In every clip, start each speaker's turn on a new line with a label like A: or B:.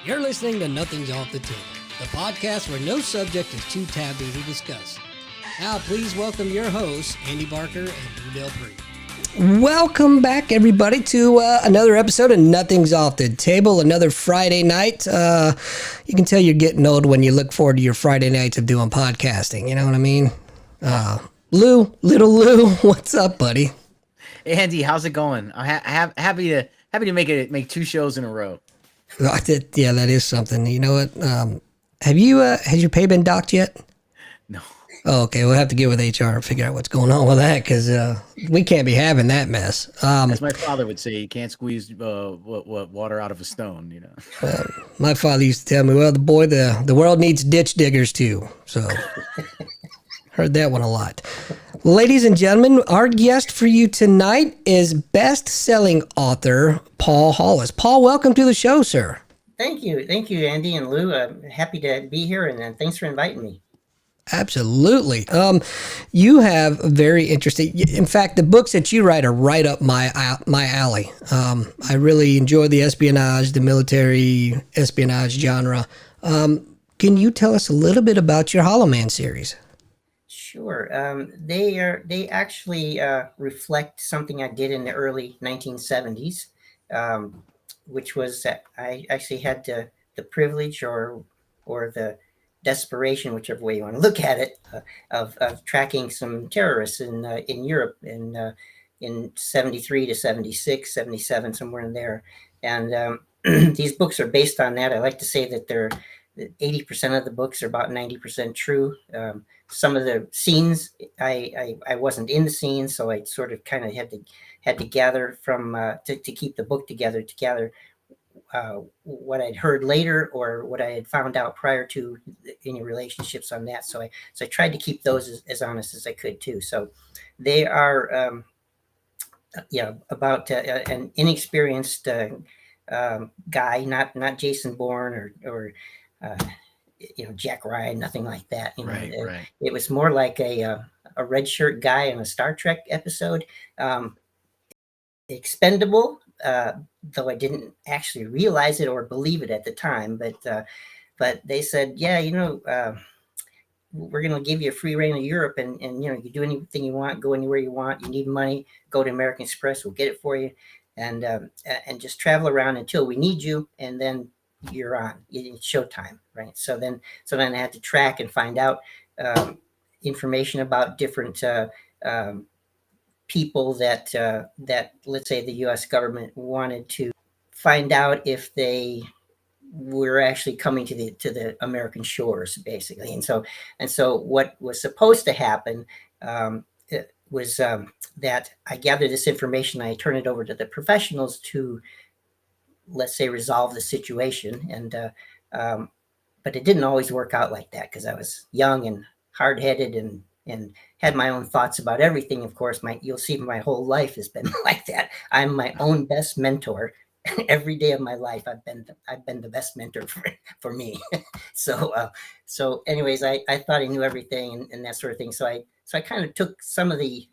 A: You're listening to Nothing's Off the Table, the podcast where no subject is too taboo to discuss. Now, please welcome your hosts, Andy Barker and Drew Del Pree. Welcome back, everybody, to another episode of Nothing's Off the Table, another Friday night. You can tell you're getting old when you look forward to your Friday nights of doing podcasting. You know what I mean? Little Lou, what's up, buddy?
B: Andy, how's it going? I'm happy to make two shows in a row.
A: Yeah, that is something. You know what? Has your pay been docked yet?
B: No.
A: Oh, okay, we'll have to get with HR and figure out what's going on with that because we can't be having that mess.
B: As my father would say, you can't squeeze water out of a stone. You know.
A: My father used to tell me, "Well, the world needs ditch diggers too." So, heard that one a lot. Ladies and gentlemen, our guest for you tonight is best-selling author Paul Hollis. Paul, welcome to the show, sir.
C: Thank you, Andy and Lou. I'm happy to be here, and thanks for inviting me.
A: Absolutely. You have very interesting. In fact, the books that you write are right up my alley. I really enjoy the espionage, the military espionage genre. Can you tell us a little bit about your Hollow Man series?
C: Sure. They actually reflect something I did in the early 1970s, which was that I actually had the privilege or the desperation, whichever way you want to look at it, of tracking some terrorists in Europe in 73 to 76, 77, somewhere in there. And these books are based on that. I like to say that 80% of the books are about 90% true. Some of the scenes, I wasn't in the scenes, so I sort of kind of had to gather from to keep the book together what I'd heard later or what I had found out prior to any relationships on that. So I tried to keep those as honest as I could too. So they are about an inexperienced guy, not Jason Bourne or Jack Ryan, nothing like that.
B: Right.
C: It was more like a red shirt guy in a Star Trek episode. Expendable, though I didn't actually realize it or believe it at the time. But they said, yeah, we're going to give you a free reign of Europe, and you do anything you want, go anywhere you want. You need money, go to American Express, we'll get it for you, and just travel around until we need you, and then you're on. It's showtime, right? So then I had to track and find out information about different people that let's say the U.S. government wanted to find out if they were actually coming to the American shores, basically. And so what was supposed to happen was that I gathered this information, I turn it over to the professionals to, let's say, resolve the situation. And but it didn't always work out like that because I was young and hard-headed and had my own thoughts about everything. Of course, you'll see my whole life has been like that. I'm my own best mentor. Every day of my life, I've been the best mentor for me. So anyways, I thought I knew everything and that sort of thing. So I kind of took some of the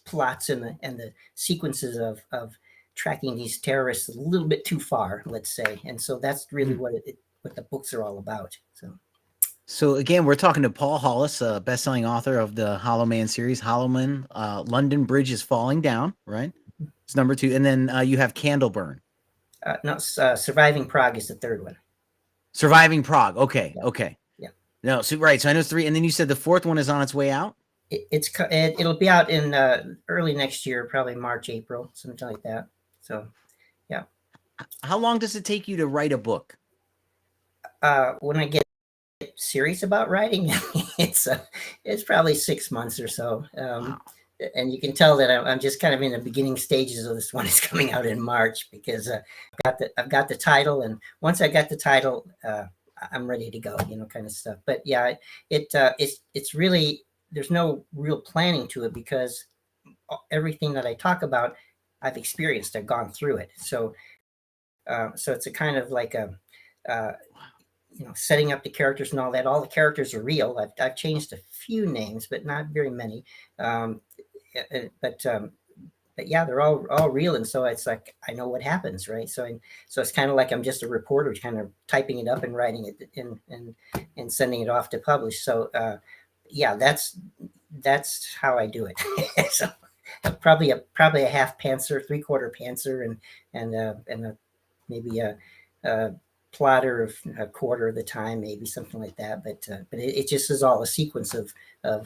C: plots and the sequences of tracking these terrorists a little bit too far, let's say. And so that's really what the books are all about.
B: So again, we're talking to Paul Hollis, best-selling author of the Hollow Man series. Hollow Man, London Bridge is Falling Down, right? It's number 2, and then you have Candleburn.
C: Surviving Prague is the third one.
B: Surviving Prague. Okay.
C: Yeah.
B: Okay.
C: Yeah.
B: No, so right. So I know it's 3, and then you said the 4th one is on its way out.
C: It'll be out in early next year, probably March, April, something like that. So, yeah.
B: How long does it take you to write a book?
C: When I get serious about writing, it's probably 6 months or so.
B: Wow.
C: And you can tell that I'm just kind of in the beginning stages of this one. It's coming out in March because I've got the title, and once I got the title, I'm ready to go, kind of stuff. But yeah, it's really, there's no real planning to it because everything that I talk about, I've experienced. I've gone through it. So it's a kind of like a setting up the characters and all that. All the characters are real. I've changed a few names, but not very many. But yeah, they're all real. And so it's like, I know what happens, right? So it's kind of like I'm just a reporter, kind of typing it up and writing it and sending it off to publish. So yeah, that's how I do it. So probably a half pantser, 3/4 pantser, and maybe a plotter of a quarter of the time, maybe something like that. But it just is all a sequence of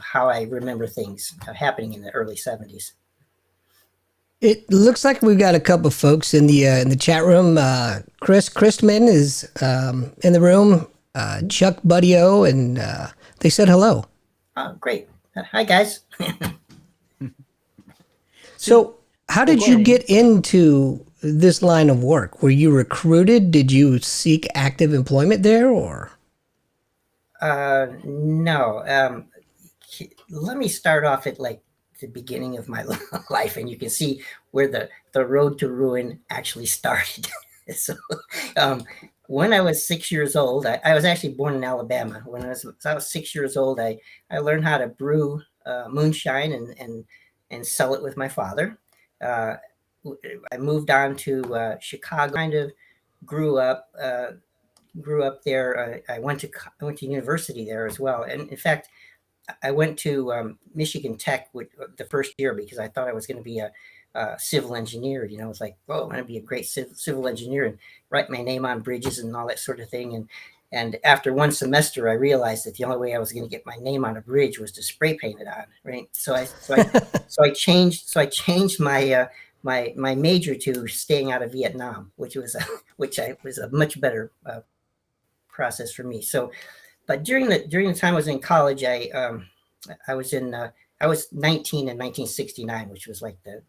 C: how I remember things happening in the early 70s.
A: It looks like we've got a couple of folks in the chat room. Chris Christman is in the room. Chuck Budio, and they said hello.
C: Oh, great. Hi, guys.
A: So, how did you get into this line of work? Were you recruited? Did you seek active employment there, or?
C: No. Let me start off at like the beginning of my life, and you can see where the road to ruin actually started. So, when I was 6 years old, I was actually born in Alabama. When I was 6 years old, I learned how to brew moonshine and sell it with my father. I moved on to Chicago. Kind of grew up there. I went to university there as well, and in fact, I went to Michigan Tech the first year because I thought I was going to be a civil engineer. You know, it's like, oh, I'm going to be a great civil engineer and write my name on bridges and all that sort of thing. And after one semester, I realized that the only way I was going to get my name on a bridge was to spray paint it on. Right. So I changed my my major to staying out of Vietnam, which was a much better process for me. So, but during the time I was in college, I was 19 in 1969, which was like the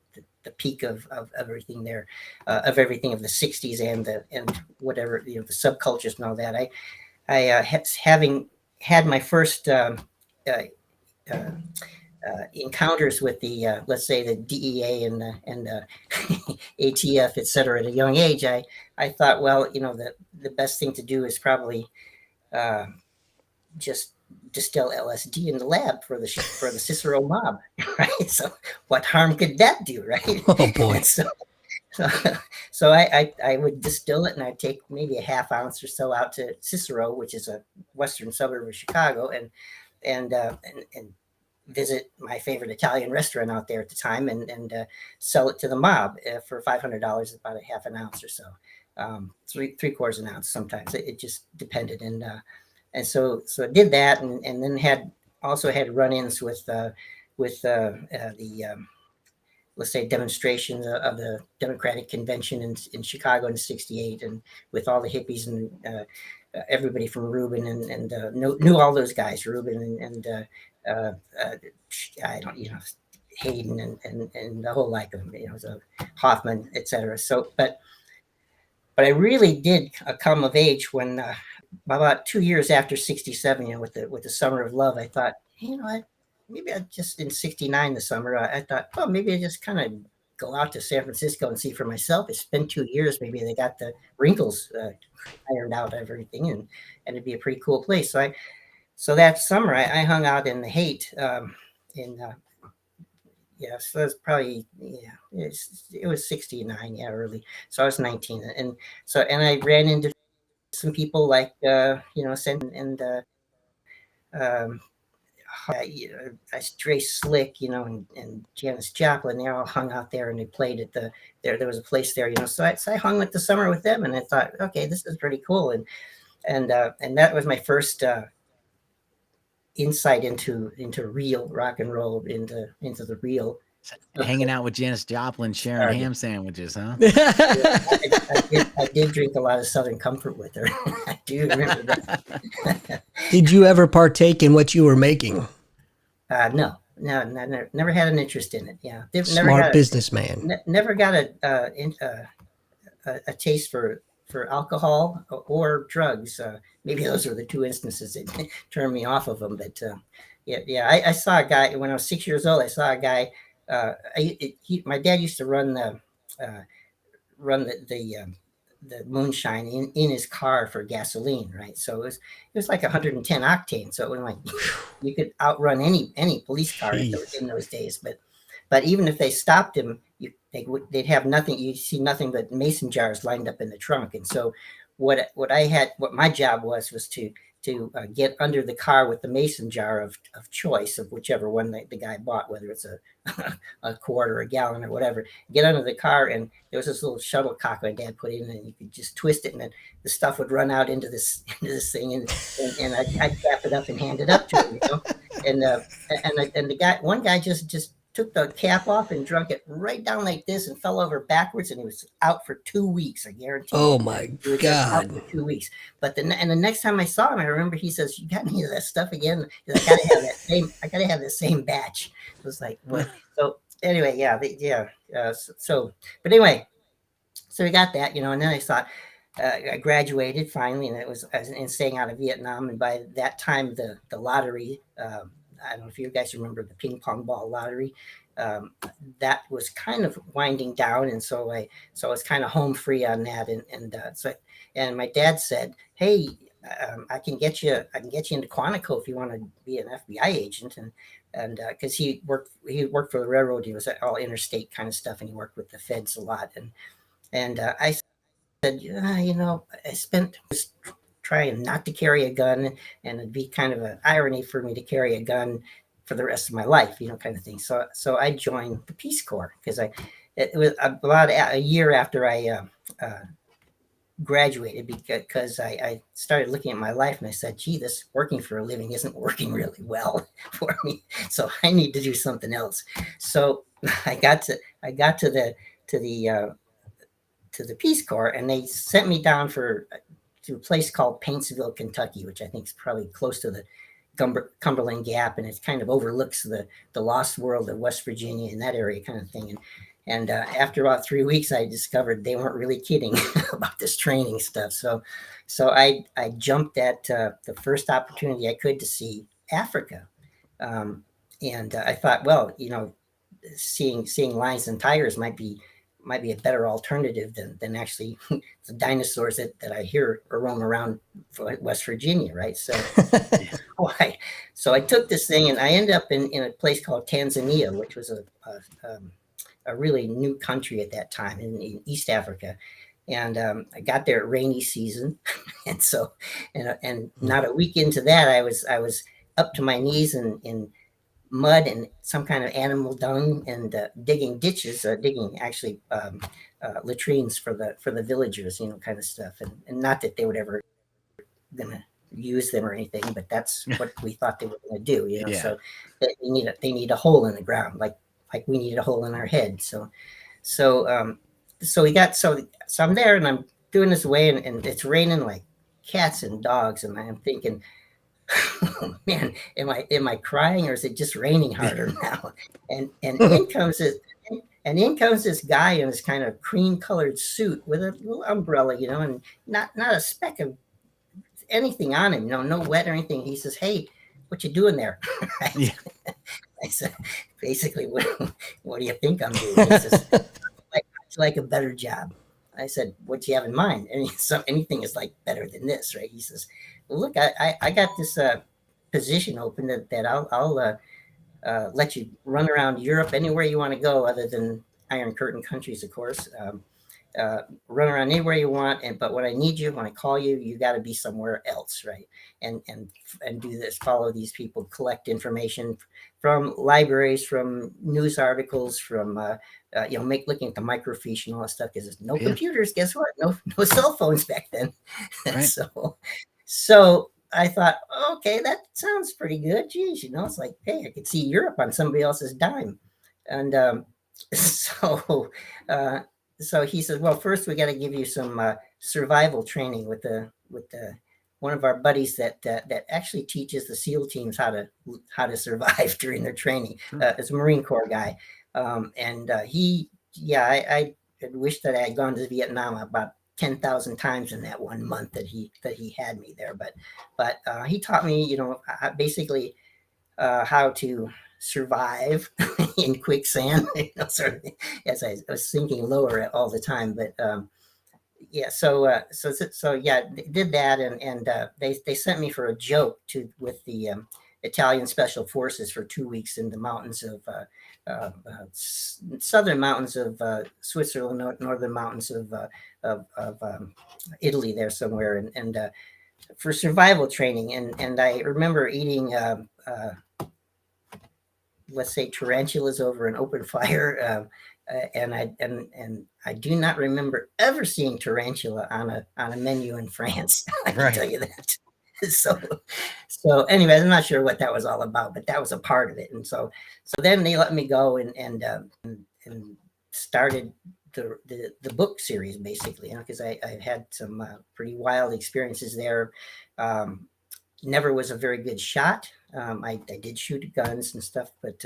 C: peak of everything there, of everything of the 60s and whatever, you know, the subcultures and all that. Having had my first encounters with the let's say the DEA and ATF, et cetera, at a young age, I thought, well, you know, the best thing to do is probably just distill LSD in the lab for the Cicero mob, right? So what harm could that do, right?
A: Oh boy!
C: So I would distill it, and I'd take maybe a half ounce or so out to Cicero, which is a western suburb of Chicago, and visit my favorite Italian restaurant out there at the time, and sell it to the mob for $500, about a half an ounce or so, 3/4 an ounce sometimes. It just depended, and so I did that, and then had run-ins with the let's say demonstrations of the Democratic Convention in Chicago in '68, and with all the hippies and everybody from Rubin and knew all those guys, Rubin and I don't, you know, Hayden and the whole like of them, you know, so Hoffman, etc. So, but I really did come of age when about 2 years after '67, you know, with the Summer of Love, I thought, you know, maybe I just in '69 the summer, I thought, oh, maybe I just kind of go out to San Francisco and see for myself. It's been 2 years, maybe they got the wrinkles ironed out of everything, and it'd be a pretty cool place. So that summer, I hung out in the Haight, yeah, so that's probably, yeah, it was '69, yeah, early. So I was 19, and I ran into some people like you know, and um, Dre Slick, you know, and Janis Joplin. They all hung out there, and they played at there was a place there, you know. So I hung with the summer with them, and I thought, okay, this is pretty cool, and that was my first insight into real rock and roll, into the real.
B: Hanging out with Janis Joplin, sharing ham sandwiches, huh?
C: I did drink a lot of Southern Comfort with her. I do remember that.
A: Did you ever partake in what you were making?
C: No, never had an interest in it. Yeah,
A: Smart businessman.
C: Never got a taste for alcohol or drugs. Maybe those were the two instances that turned me off of them. But yeah. I saw a guy when I was 6 years old. I saw a guy. My dad used to run the moonshine in his car for gasoline, right? So it was like 110 octane. So it was like you could outrun any police car in those days. But even if they stopped him, they'd have nothing. You'd see nothing but mason jars lined up in the trunk. And so what my job was to get under the car with the mason jar of choice of whichever one the guy bought, whether it's a quart or a gallon or whatever. Get under the car, and there was this little shuttlecock my dad put in, and you could just twist it, and then the stuff would run out into this thing, and I'd wrap it up and hand it up to him, and the one guy just took the cap off and drunk it right down like this and fell over backwards, and he was out for 2 weeks. I guarantee.
A: Oh my God!
C: Out for 2 weeks. But the next time I saw him, I remember he says, "You got any of that stuff again?" I gotta have that same. I gotta have the same batch. It was like, what? So anyway, but anyway, so we got that, and then I thought. I graduated finally, and it was staying out of Vietnam. And by that time, the lottery. I don't know if you guys remember the ping pong ball lottery. That was kind of winding down, and so I was kind of home free on that. And my dad said, "Hey, I can get you into Quantico if you want to be an FBI agent." And because he worked for the railroad, he was all interstate kind of stuff, and he worked with the feds a lot. And I said, I spent trying not to carry a gun, and it'd be kind of an irony for me to carry a gun for the rest of my life, kind of thing. So I joined the Peace Corps because it was about a year after I graduated, because I started looking at my life and I said, gee, this working for a living isn't working really well for me. So I need to do something else. So I got to the Peace Corps, and they sent me down to a place called Paintsville, Kentucky, which I think is probably close to the Cumberland Gap, and it kind of overlooks the lost world of West Virginia and that area kind of thing. And after about 3 weeks, I discovered they weren't really kidding about this training stuff. So I jumped at the first opportunity I could to see Africa. And I thought, well, seeing lions and tigers might be a better alternative than actually the dinosaurs that I hear roam around West Virginia, right? So, so I took this thing, and I ended up in a place called Tanzania, which was a really new country at that time in East Africa. And I got there at rainy season, and so not a week into that, I was up to my knees in mud and some kind of animal dung, and digging ditches, digging actually latrines for the villagers, kind of stuff. And not that they would ever gonna use them or anything, but that's what we thought they were gonna do,
B: Yeah.
C: So they need a hole in the ground, like we needed a hole in our head. So I'm there, and I'm doing this away, and it's raining like cats and dogs, and I'm thinking, oh, man, am I crying, or is it just raining harder now? And in comes this guy in this kind of cream colored suit with a little umbrella, and not a speck of anything on him, no wet or anything. He says, "Hey, what you doing there?" Yeah. I said, basically, what do you think I'm doing? He says, I'd like a better job. I said, what do you have in mind? And anything is like better than this, right? He says, well, look, I got this position open that I'll let you run around Europe anywhere you want to go, other than Iron Curtain countries, of course. Run around anywhere you want, but when I need you, when I call you, you got to be somewhere else, right? And do this, follow these people, collect information from libraries, from news articles, from looking at the microfiche and all that stuff, because there's no computers. Guess what? No cell phones back then. Right. So I thought, okay, that sounds pretty good. Geez, it's like, hey, I could see Europe on somebody else's dime. And so he said, well, first we got to give you some survival training with one of our buddies that actually teaches the SEAL teams how to survive during their training. It's a Marine Corps guy. I wished that I had gone to Vietnam about 10,000 times in that 1 month that he had me there. But he taught me, basically how to survive in quicksand, sort of, as I was sinking lower all the time. But did that, and they sent me for a joke with the Italian Special Forces for 2 weeks in the mountains of southern mountains of Switzerland, northern mountains of Italy, there somewhere, and for survival training. And I remember eating, let's say, tarantulas over an open fire. And I do not remember ever seeing tarantula on a menu in France. I can tell you that. So anyways, I'm not sure what that was all about, but that was a part of it. And so then they let me go and started the book series, basically, because I've had some pretty wild experiences there. Never was a very good shot. I did shoot guns and stuff, but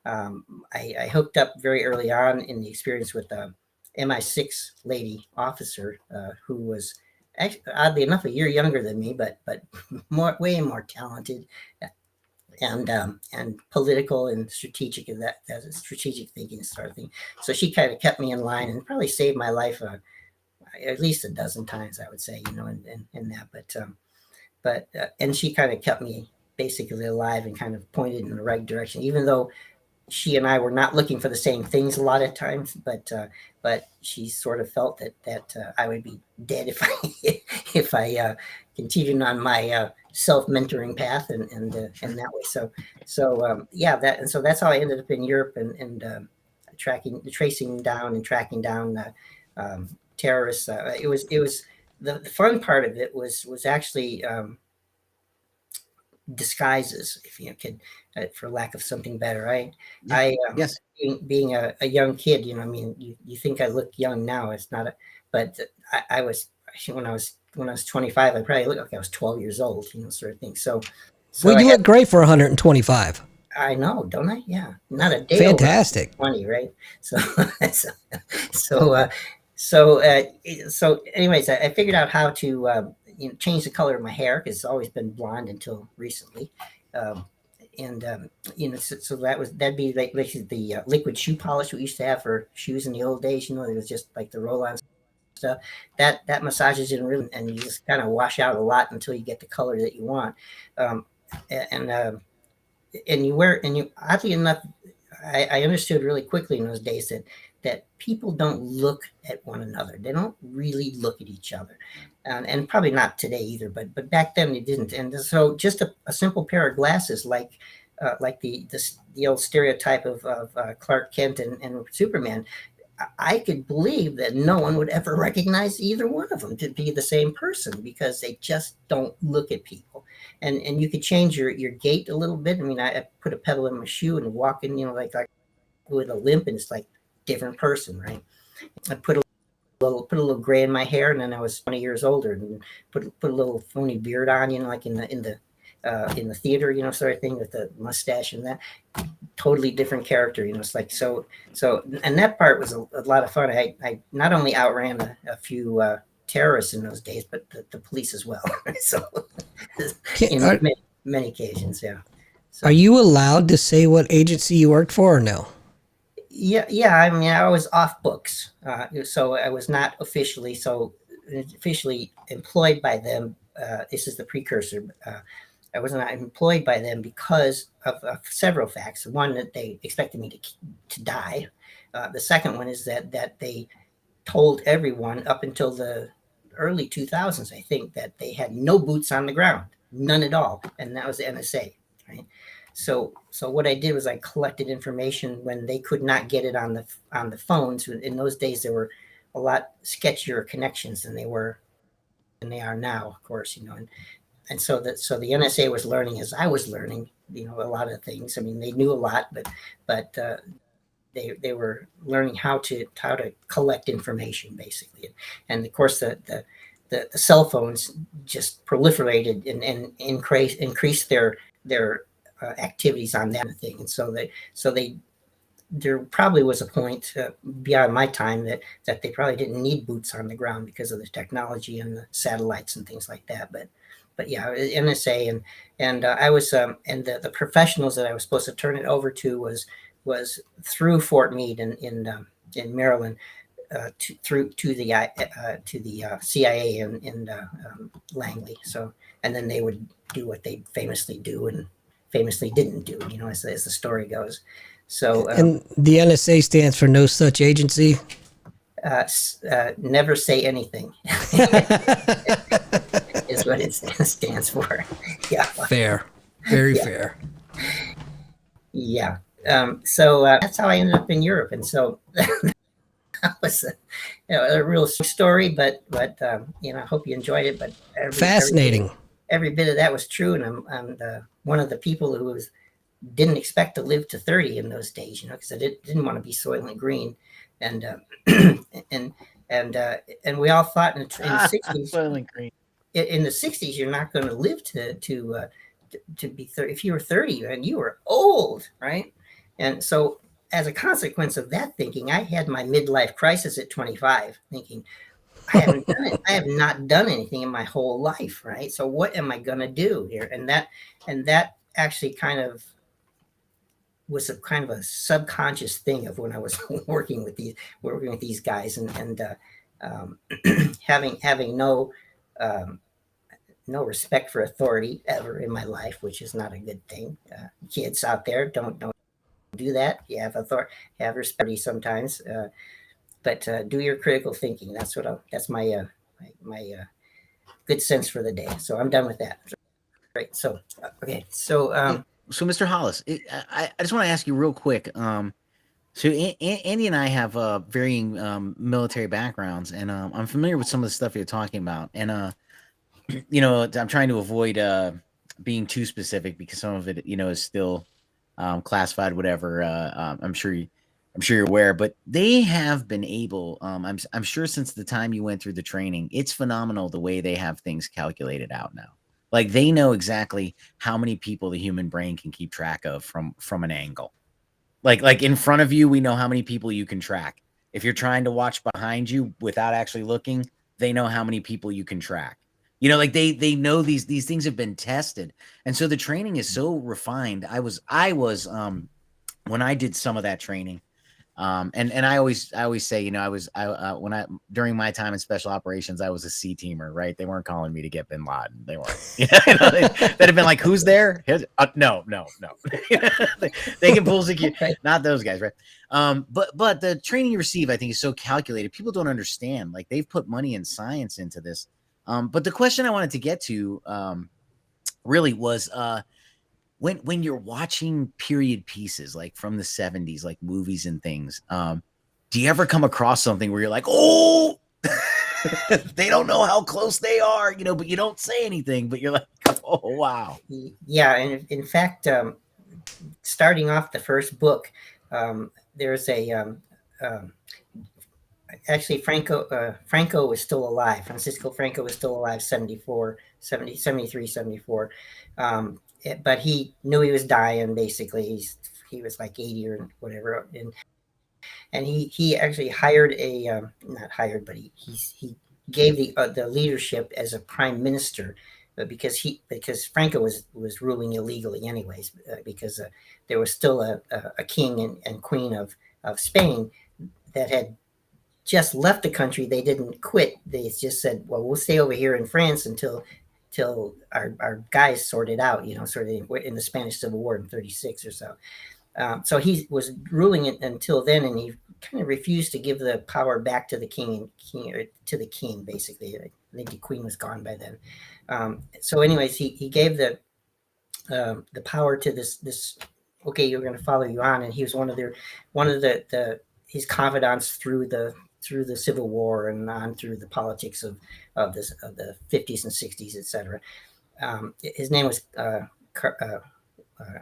C: I hooked up very early on in the experience with a MI6 lady officer who was actually, oddly enough, a year younger than me, but way more talented and political and strategic, and that strategic thinking sort of thing. So she kind of kept me in line and probably saved my life at least a dozen times, I would say, in that. But and she kind of kept me basically alive and kind of pointed in the right direction, even though she and I were not looking for the same things a lot of times, but she sort of felt that I would be dead if I continued on my self-mentoring path and that way. So that's how I ended up in Europe and tracking down terrorists. It was the fun part of it was actually disguises, if you could, for lack of something better.
B: Yes.
C: Being a young kid, I mean, you think I look young now. It's not but I was, when I was 25, I probably looked like I was 12 years old, sort of thing. So
A: Well, you look great for 125.
C: I know, don't I? Yeah, not a day
A: Fantastic.
C: over 20, right? So so anyways, I figured out how to change the color of my hair, because it's always been blonde until recently. So that'd be like the liquid shoe polish we used to have for shoes in the old days. It was just like the roll-on stuff that massages in really, and you just kind of wash out a lot until you get the color that you want. And you oddly enough, I understood really quickly in those days that people don't look at one another. They don't really look at each other, and probably not today either. But back then they didn't. And so just a simple pair of glasses, like the old stereotype of Clark Kent and Superman, I could believe that no one would ever recognize either one of them to be the same person, because they just don't look at people. And you could change your gait a little bit. I mean, I put a pedal in my shoe and walk in, like with a limp, and it's like different person, right? I put a little gray in my hair, and then I was 20 years older, and put a little phony beard on, like in the theater, sort of thing, with the mustache and that. Totally different character, it's like so. And that part was a lot of fun. I not only outran a few terrorists in those days, but the police as well. So, many occasions, yeah. So,
A: are you allowed to say what agency you worked for, or no?
C: Yeah. I mean, I was off books, so I was not officially employed by them. This is the precursor. I was not employed by them because of several facts. One, that they expected me to die. The second one is that they told everyone up until the early 2000s, I think, that they had no boots on the ground, none at all, and that was the NSA, right? So what I did was I collected information when they could not get it on the phones. In those days, there were a lot sketchier connections than they are now, of course, and so the NSA was learning as I was learning, a lot of things. I mean, they knew a lot, but they were learning how to collect information, basically. And of course, the cell phones just proliferated and increased their activities on that thing. And so there probably was a point beyond my time that they probably didn't need boots on the ground because of the technology and the satellites and things like that. But yeah, NSA and I was and the professionals that I was supposed to turn it over to was through Fort Meade in Maryland, to the CIA in Langley. So, and then they would do what they famously do and famously didn't do, as the story goes. So
A: And the NSA stands for No Such Agency.
C: never say anything is what it stands for. Yeah.
A: Fair. Very
C: Yeah.
A: fair.
C: Yeah. So that's how I ended up in Europe. And so that was a real story, but I hope you enjoyed it. But
A: Fascinating.
C: every bit of that was true. And I'm one of the people who didn't expect to live to 30 in those days, because I didn't want to be Soylent Green. And and and we all thought in the 60s, in the 60s, you're not going to live to be 30. If you were 30 and you were old, right? And so as a consequence of that thinking, I had my midlife crisis at 25, thinking, I haven't done it. I have not done anything in my whole life, right? So what am I going to do here? And that actually kind of was a kind of a subconscious thing of when I was working with these guys, and having no respect for authority ever in my life, which is not a good thing. Kids out there, don't do that. You have authority, have respect sometimes, but do your critical thinking. That's my good sense for the day. So I'm done with that. Right. So okay. So
B: So, Mr. Hollis, I just want to ask you real quick. So Andy and I have varying military backgrounds, and I'm familiar with some of the stuff you're talking about. And I'm trying to avoid being too specific because some of it, is still classified, whatever. I'm sure you're aware, but they have been able. I'm sure since the time you went through the training, it's phenomenal the way they have things calculated out now. Like they know exactly how many people the human brain can keep track of from an angle. Like in front of you, we know how many people you can track. If you're trying to watch behind you without actually looking, they know how many people you can track. Like they know these things have been tested. And so the training is so refined. I was when I did some of that training, and I always say, when I during my time in special operations, I was a C teamer, right? They weren't calling me to get Bin Laden. They weren't. They'd have been like, "Who's there?" No. They can pull security, not those guys, right? But the training you receive, I think, is so calculated. People don't understand. Like they've put money and science into this. But the question I wanted to get to, really was, when you're watching period pieces like from the 70s, like movies and things, do you ever come across something where you're like, oh, they don't know how close they are, but you don't say anything, but you're like, oh, wow.
C: Yeah. And in fact, starting off the first book, there's actually Franco was still alive. Francisco Franco was still alive, 74, 70, 73, 74. But he knew he was dying. Basically, he was like 80 or whatever, and he actually hired not hired, but he gave the leadership as a prime minister, because Franco was ruling illegally anyways, because there was still a king and queen of Spain that had just left the country. They didn't quit. They just said, well, we'll stay over here in France until our guys sorted out, sort of in the Spanish Civil War in 36 or so. So he was ruling it until then, and he kind of refused to give the power back to the king, to the king, basically. I think the queen was gone by then. So anyways, he gave the power to this. Okay, you're going to follow you on, and he was one of his confidants through the Civil War and on through the politics of the 50s and 60s, etc. His name was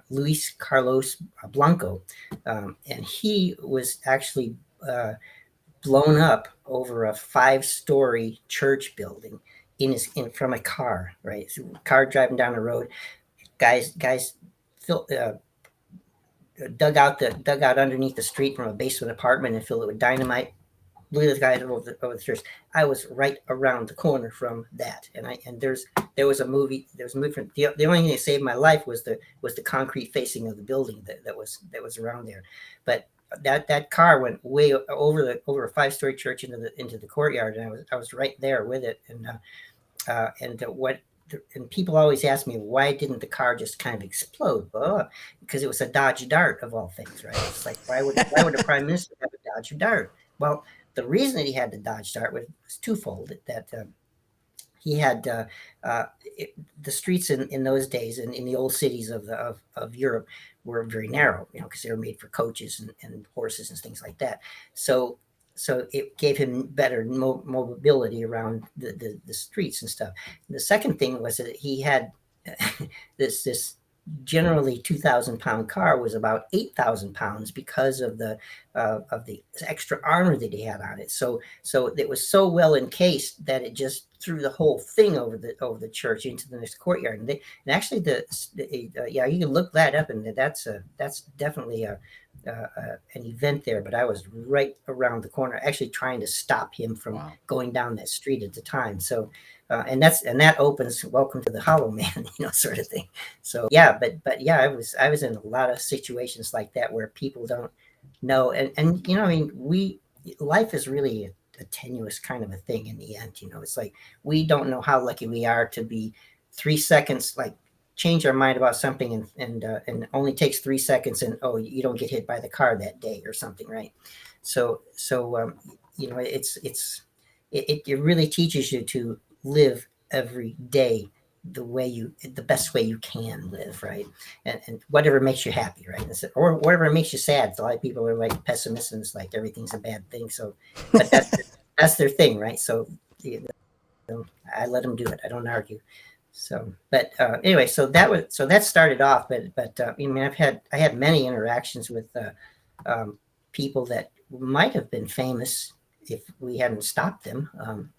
C: Luis Carlos Blanco, and he was actually blown up over a 5-story church building from a car. Right, so car driving down the road. Guys dug out underneath the street from a basement apartment and filled it with dynamite. Blew this guy over the stairs. I was right around the corner from that, and there was a movie. There was a movie from the only thing that saved my life was the concrete facing of the building that was around there. But that car went way over a 5-story church into the courtyard, and I was right there with it. And what and people always ask me, why didn't the car just kind of explode? Well, because it was a Dodge Dart of all things, right? It's like, why would a prime minister have a Dodge Dart? Well, the reason that he had the Dodge Dart was twofold. That he had the streets in those days in the old cities of Europe were very narrow, because they were made for coaches and horses and things like that. So it gave him better mobility around the streets and stuff. And the second thing was that he had this generally 2,000-pound car was about 8,000 pounds because of the extra armor that he had on it. So it was so well encased that it just threw the whole thing over the church into the next courtyard. And actually you can look that up, and that's definitely an event there. But I was right around the corner, actually trying to stop him from going down that street at the time. So. And that opens welcome to the Hollow Man, sort of thing. So but yeah, I was in a lot of situations like that where people don't know, and life is really a tenuous kind of a thing in the end. It's like we don't know how lucky we are to be 3 seconds, like change our mind about something, and it only takes 3 seconds, and you don't get hit by the car that day or something, right? So it really teaches you to live every day the best way you can live, right? And whatever makes you happy, right? Or whatever makes you sad. So a lot of people are like pessimists, and it's like everything's a bad thing. So, but that's their thing, right? So I let them do it. I don't argue. So, but anyway, so that started off. But I had many interactions with people that might have been famous if we hadn't stopped them.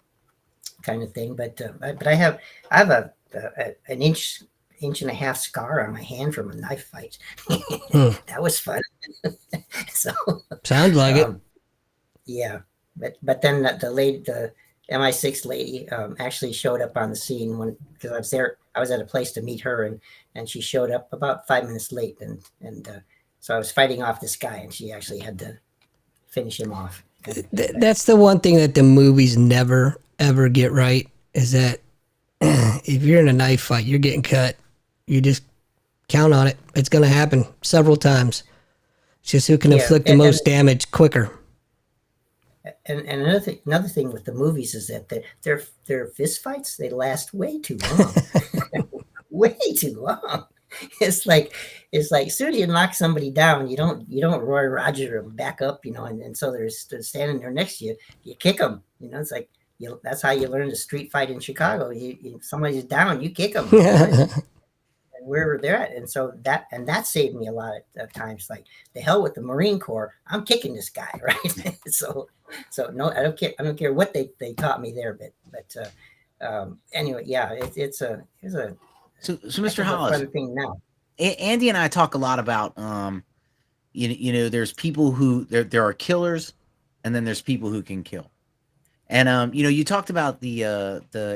C: Kind of thing, but I have an inch and a half scar on my hand from a knife fight. That was fun. So
A: sounds like it.
C: Yeah, but then the MI6 lady actually showed up on the scene because I was there. I was at a place to meet her, and she showed up about 5 minutes late, and so I was fighting off this guy, and she actually had to finish him off.
A: That's the one thing that the movies never ever get right, is that if you're in a knife fight, you're getting cut. You just count on it. It's going to happen several times. It's just who can inflict the most damage quicker.
C: And another thing with the movies is that their fist fights, they last way too long. Way too long. It's like as soon as you knock somebody down, you don't Roy Roger them back up, and so they're standing there next to you. You kick them, it's like that's how you learn the street fight in Chicago. Somebody's down, you kick them, and wherever they're at. And so that saved me a lot of times. Like, the hell with the Marine Corps, I'm kicking this guy, right? so no, I don't care what they taught me there, but anyway, yeah, it's a
B: So Mr. Hollis,
C: fun thing now.
B: Andy and I talk a lot about there's people who there are killers, and then there's people who can kill. And you talked about the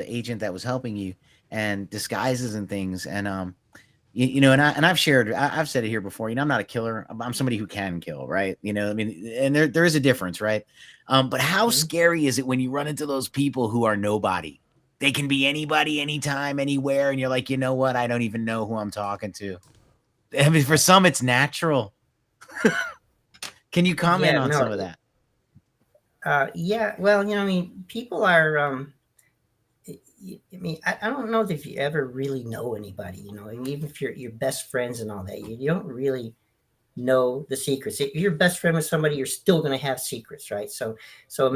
B: agent that was helping you and disguises and things, and I've said it here before. I'm not a killer. I'm somebody who can kill, right? And there is a difference, right? But how scary is it when you run into those people who are nobody? They can be anybody, anytime, anywhere, and you're like, you know what? I don't even know who I'm talking to. I mean, for some, it's natural. Can you comment on some of that?
C: Yeah, well, people are. I don't know if you ever really know anybody. Even if you're best friends and all that, you don't really know the secrets. If you're best friend with somebody, you're still going to have secrets, right? So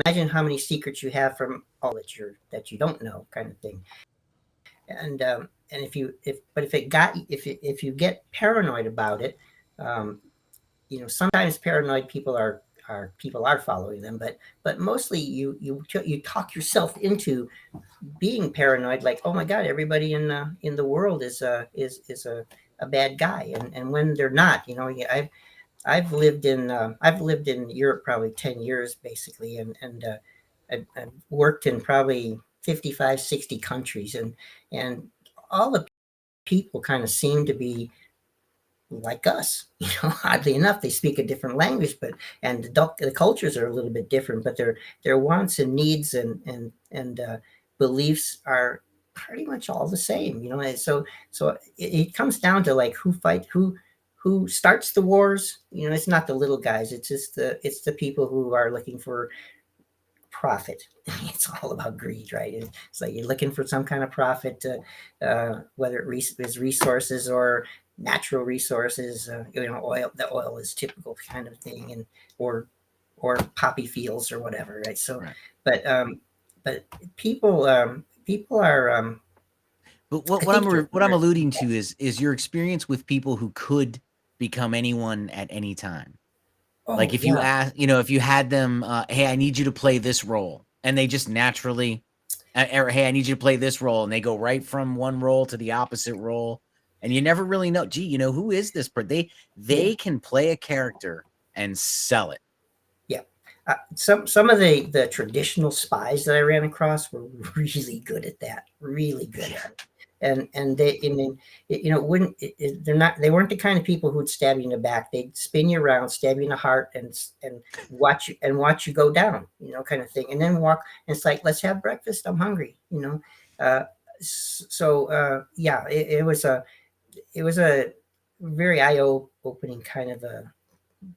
C: imagine how many secrets you have from all that you don't know, kind of thing. And if you get paranoid about it, sometimes paranoid people are following them, but mostly you talk yourself into being paranoid, like, oh my God, everybody in the world is a bad guy, and when they're not, I've lived in Europe probably 10 years basically, and I've worked in probably 55, 60 countries, and all the people kind of seem to be like us. Oddly enough, they speak a different language, and the cultures are a little bit different, but their wants and needs and beliefs are pretty much all the same, you know. And so it comes down to like who starts the wars. You know, it's not the little guys. It's just the people who are looking for profit. It's all about greed, right? It's like you're looking for some kind of profit, whether it is resources or natural resources. You know, oil. The oil is typical kind of thing, and or poppy fields or whatever, right? So,
B: Right.
C: but people are
B: But
C: I think
B: what I'm alluding to is your experience with people who could become anyone at any time. Like if you ask, if you had them, hey, I need you to play this role, and they just naturally, or hey, I need you to play this role, and they go right from one role to the opposite role, and you never really know. Gee, who is this person? They can play a character and sell it.
C: Yeah. Some of the traditional spies that I ran across were really good at that. Really good at it. And they, I mean, they weren't the kind of people who'd stab you in the back. They'd spin you around, stab you in the heart, and watch you go down, kind of thing, and then walk. And it's like, let's have breakfast. I'm hungry, yeah, it was a very eye opening kind of a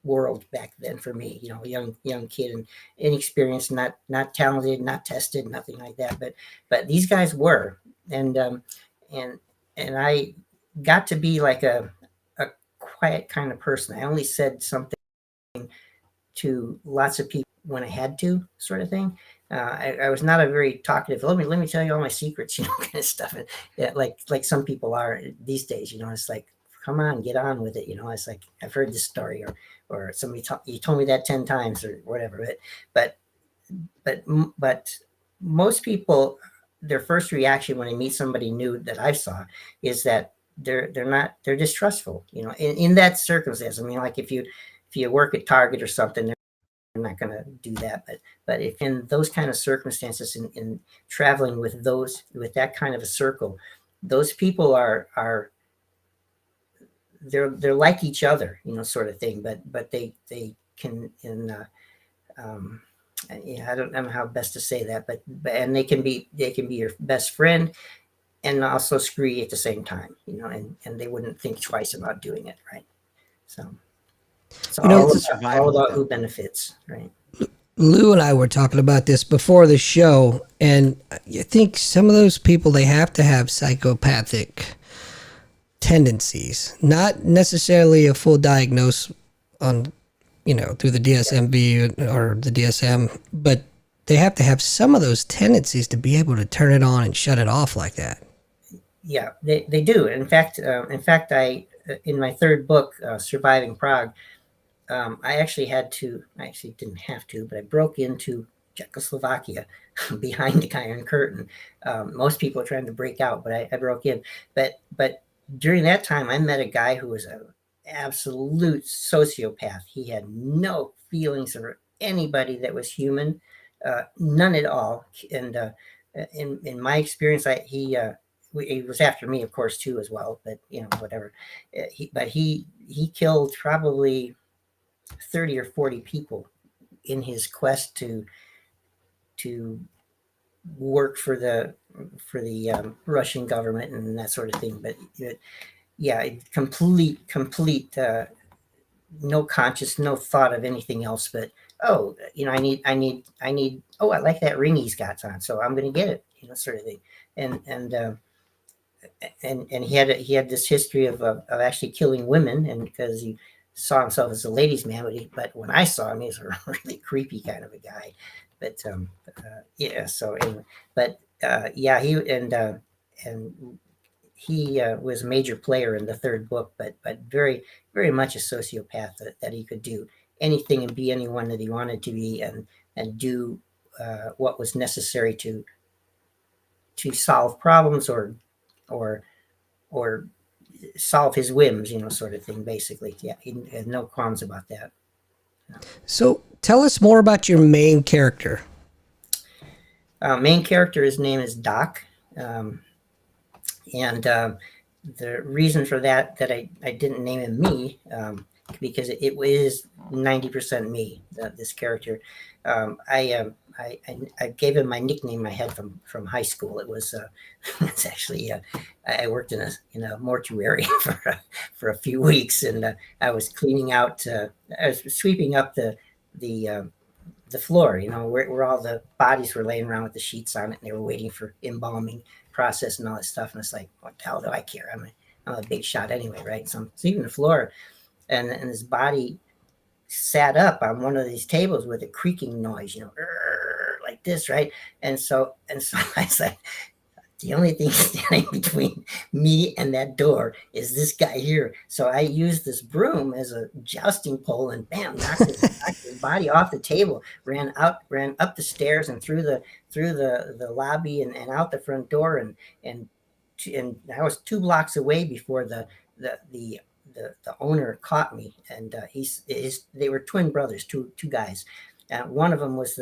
C: world back then for me, a young kid and inexperienced, not talented, not tested, nothing like that. But these guys were, and I got to be like a quiet kind of person. I only said something to lots of people when I had to, sort of thing. I was not a very talkative. Let me tell you all my secrets, kind of stuff. And, yeah, like some people are these days. It's like, come on, get on with it. It's like, I've heard this story, or somebody you told me that 10 times or whatever. But most people, their first reaction when they meet somebody new that I saw is that they're distrustful, in that circumstance. I mean, like if you work at Target or something, they're not going to do that. But if in those kind of circumstances, in traveling with that kind of a circle, those people are they're like each other, sort of thing. But they can I don't know how best to say that, but and they can be your best friend and also screw you at the same time, and they wouldn't think twice about doing it, right? So it's all about who benefits, right?
A: Lou and I were talking about this before the show, and I think some of those people, they have to have psychopathic tendencies, not necessarily a full diagnosis on, through the DSMV or the DSM, but they have to have some of those tendencies to be able to turn it on and shut it off like that.
C: Yeah, they do. In fact, I in my third book, Surviving Prague, I actually didn't have to, but I broke into Czechoslovakia behind the Iron Curtain. Most people are trying to break out, but I broke in. But during that time, I met a guy who was an absolute sociopath. He had no feelings for anybody that was human, none at all. And in my experience, he was after me, of course, too, as well. But whatever. He killed probably 30 or 40 people in his quest to work for the Russian government and that sort of thing. But yeah, complete no conscious, no thought of anything else but, I need oh, I like that ring he's got on, so I'm going to get it, sort of thing. And he had this history of actually killing women, and because he saw himself as a ladies' man, but when I saw him, he was a really creepy kind of a guy. But yeah, so anyway, but yeah, he was a major player in the third book, but very, very much a sociopath, that he could do anything and be anyone that he wanted to be, and do what was necessary to solve problems or solve his whims, sort of thing, basically. Yeah, he had no qualms about that.
A: So tell us more about your main character.
C: Main character, his name is Doc. And the reason for that I didn't name him me, because it is 90% me, this character. I gave him my nickname I had from high school. It was it's actually I worked in a mortuary for a few weeks, and I was cleaning out. I was sweeping up the the floor, where all the bodies were laying around with the sheets on it, and they were waiting for embalming process and all that stuff. And it's like, what the hell do I care? I'm a big shot anyway, right? So I'm sweeping the floor, and his body sat up on one of these tables with a creaking noise, like this, right? And so I said, the only thing standing between me and that door is this guy here. So I used this broom as a jousting pole and bam, knocked his body off the table, ran up the stairs and through the lobby and out the front door. And I was 2 blocks away before the owner caught me. And they were twin brothers, two guys. One of them was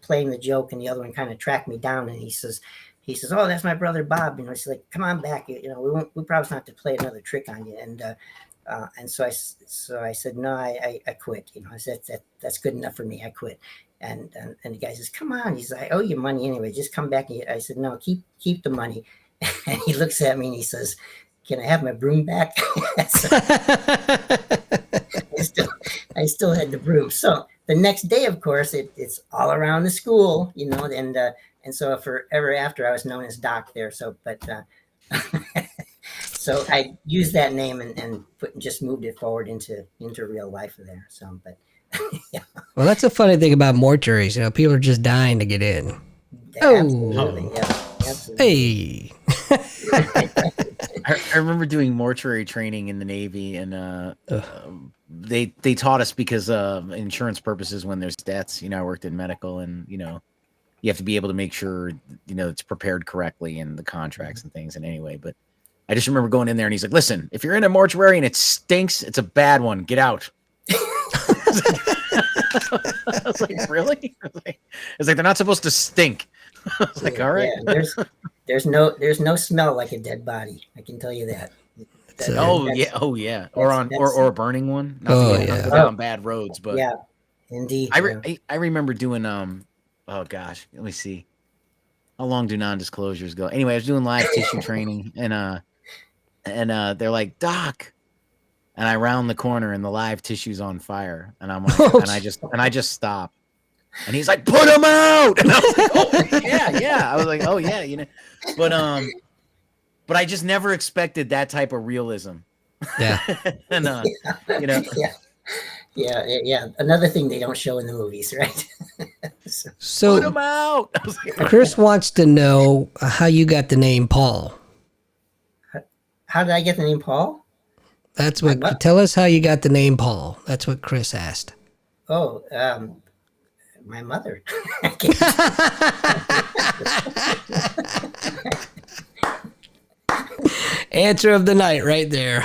C: playing the joke, and the other one kind of tracked me down, and he says, "Oh, that's my brother Bob." He's like, "Come on back. We promise not to play another trick on you." And so I said, "No, I quit." I said, that's good enough for me. I quit. And the guy says, "Come on." He's like, "I owe you money anyway. Just come back." I said, "No, keep the money." And he looks at me and he says, "Can I have my broom back?" So I still had the broom. So the next day, of course, it's all around the school, and so forever after I was known as Doc there. So, but so I used that name and just moved it forward into real life there. So, but yeah.
A: Well, that's a funny thing about mortuaries. People are just dying to get in.
C: Absolutely, yeah, absolutely.
A: Hey.
B: I remember doing mortuary training in the Navy, and they taught us because insurance purposes when there's deaths. I worked in medical, and you have to be able to make sure it's prepared correctly in the contracts and things. And anyway, but I just remember going in there, and he's like, "Listen, if you're in a mortuary and it stinks, it's a bad one. Get out." I was like, "Really?" It's like they're not supposed to stink. I was like, "All right."
C: Yeah, there's no smell like a dead body. I can tell you that.
B: Yeah. Or a burning one. Not to get on bad roads, but
C: yeah, indeed.
B: I remember doing oh gosh, let me see. How long do non-disclosures go? Anyway, I was doing live tissue training, and they're like, "Doc," and I round the corner and the live tissue's on fire, and I'm like, and I just stop. And he's like, "Put him out!" And I was like, "Oh yeah." I was like, "Oh yeah," but I just never expected that type of realism.
A: Yeah.
B: And
C: Yeah. Another thing they don't show in the movies, right?
A: So
B: put him out.
A: Chris wants to know how you got the name Paul.
C: How did I get the name Paul?
A: That's what. Tell us how you got the name Paul. That's what Chris asked.
C: Oh, my mother.
A: Answer of the night, right there.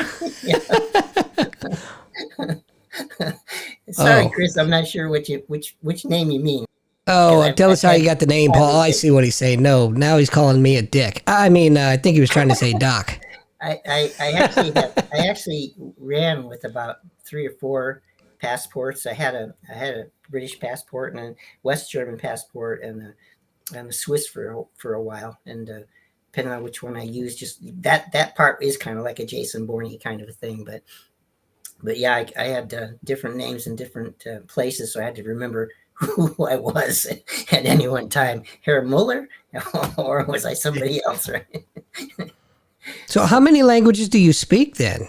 C: Sorry, Chris. I'm not sure which name you mean.
A: Oh, tell us how you got the name Paul. I see what he's saying. No, now he's calling me a dick. I mean, I think he was trying to say Doc.
C: I actually ran with about 3 or 4 passports. I had a British passport and a West German passport and a Swiss for a while. And depending on which one I used, just that part is kind of like a Jason Bourne kind of a thing. But yeah, I had different names in different places, so I had to remember who I was at any one time. Herr Muller, or was I somebody else? Right.
A: So, how many languages do you speak then?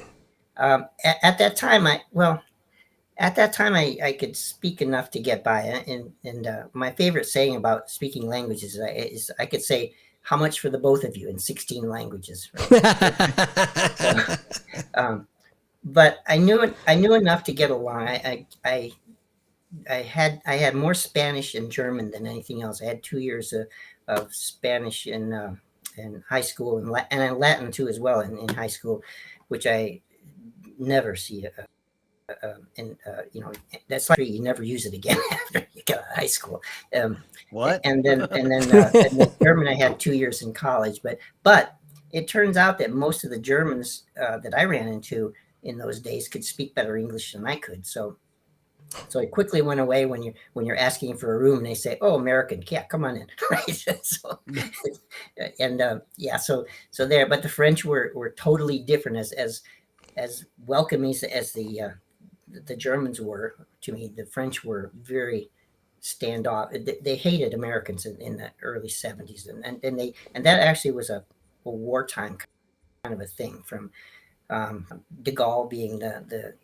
C: At that time, I could speak enough to get by. And my favorite saying about speaking languages is I could say, "How much for the both of you?" in 16 languages. Right? But I knew enough to get along. I had more Spanish and German than anything else. I had 2 years of Spanish in high school and Latin too as well in high school, which I never see. That's like you never use it again after you get out of high school.
B: What?
C: And then German I had 2 years in college, but it turns out that most of the Germans that I ran into in those days could speak better English than I could. So So it quickly went away when you're asking for a room and they say, "Oh, American, yeah, come on in," right? So, and yeah, so there. But the French were totally different, as welcoming as the Germans were to me. The French were very standoff. They hated Americans in the early '70s, and that actually was a wartime kind of a thing from De Gaulle being the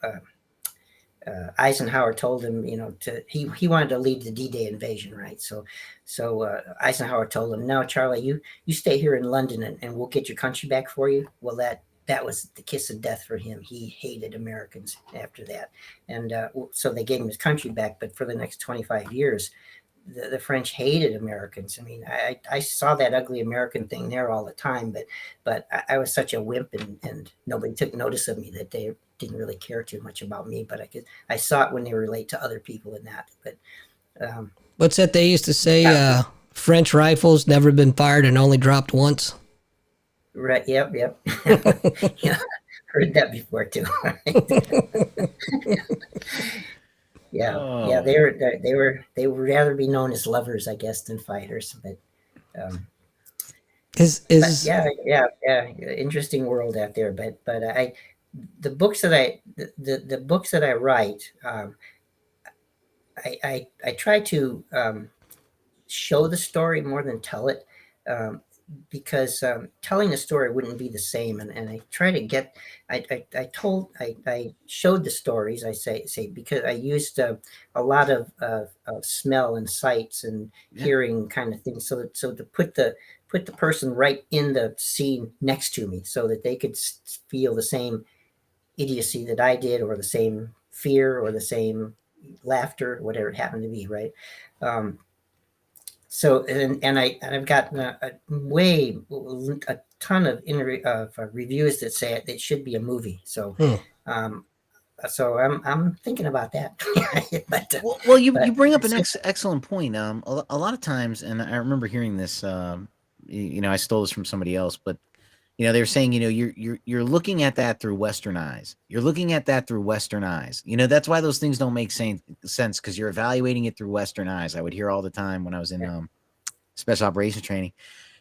C: uh, Eisenhower told him, he wanted to lead the D-Day invasion, right? So Eisenhower told him, "No, Charlie, you stay here in London, and we'll get your country back for you." Well, that was the kiss of death for him. He hated Americans after that, and so they gave him his country back. But for the next 25 years, the French hated Americans. I mean, I saw that ugly American thing there all the time, but I was such a wimp, and nobody took notice of me that they didn't really care too much about me. But I saw it when they relate to other people in that. But
A: What's that they used to say? French rifles never been fired and only dropped once.
C: Right. Yep. Yeah, heard that before too. Yeah,
B: Oh.
C: yeah, they would rather be known as lovers, I guess, than fighters. But but yeah, interesting world out there. But the books that the books that I write, I try to show the story more than tell it. Because telling the story wouldn't be the same, and I try to get I showed the stories, I say because I used a lot of smell and sights and hearing kind of things, so to put the person right in the scene next to me so that they could feel the same idiocy that I did, or the same fear, or the same laughter, whatever it happened to be, right? So I've gotten a ton of reviews that say it should be a movie. So so I'm thinking about that. But
B: well, you bring up an excellent point. A lot of times, and I remember hearing this. I stole this from somebody else, but they were saying, you're looking at that through Western eyes. You're looking at that through Western eyes. That's why those things don't make sense, because you're evaluating it through Western eyes. I would hear all the time when I was in special operations training.